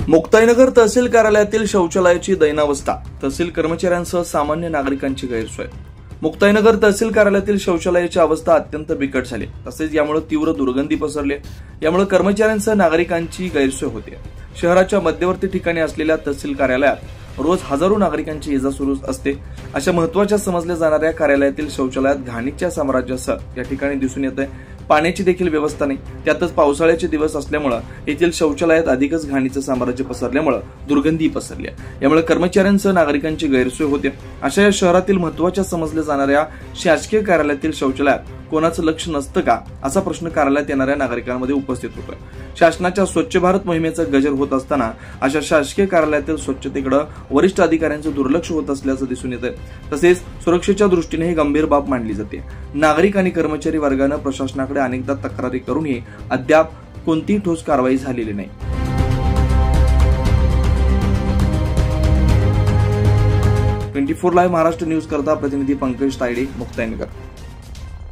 मुक्ताईनगर तहसील कार्यालयातील शौचालयाची दैनावस्था, तहसील कर्मचाऱ्यांसह सामान्य नागरिकांची गैरसोय। मुक्ताईनगर तहसील कार्यालयातील शौचालयाची अवस्था अत्यंत बिकट झाली, तसेच यामुळे तीव्र दुर्गंधी पसरली। यामुळे कर्मचाऱ्यांसह नागरिकांची गैरसोय होते। शहराच्या मध्यवर्ती ठिकाणी असलेल्या तहसील कार्यालयात रोज हजारो नागरिकांची ये जा सुरू असते। अशा महत्त्वाच्या समजल्या जाणाऱ्या कार्यालयातील शौचालयात घाणीच्या साम्राज्यासह या ठिकाणी दिसून येत आहे। पाण्याची देखील व्यवस्था नाही, त्यातच पावसाळ्याचे दिवस असल्यामुळे येथील शौचालयात अधिकच घाणीचं साम्राज्य पसरल्यामुळे दुर्गंधी पसरली। यामुळे कर्मचाऱ्यांसह नागरिकांची गैरसोय होते। अशा या शहरातील महत्त्वाच्या समजल्या जाणाऱ्या शासकीय कार्यालयातील शौचालयात कोणाचं लक्ष नसतं का, असा प्रश्न कार्यालयात येणाऱ्या नागरिकांमध्ये उपस्थित होतोय। शासनाच्या स्वच्छ भारत मोहिमेचा गजर होत असताना अशा शासकीय कार्यालयातील स्वच्छतेकडे वरिष्ठ अधिकाऱ्यांचं दुर्लक्ष होत असल्याचं दिसून येतंय। तसेच सुरक्षेच्या दृष्टीने ही गंभीर बाब मानली जाते। नागरिक आणि कर्मचारी वर्गाने प्रशासनाकडे अनेकदा तक्रारी करूनही अद्याप कोणतीही ठोस कारवाई झालेली नाही। 24 लाईव्ह महाराष्ट्र न्यूज करता प्रतिनिधी पंकज तायडे, मुक्ताईनगर।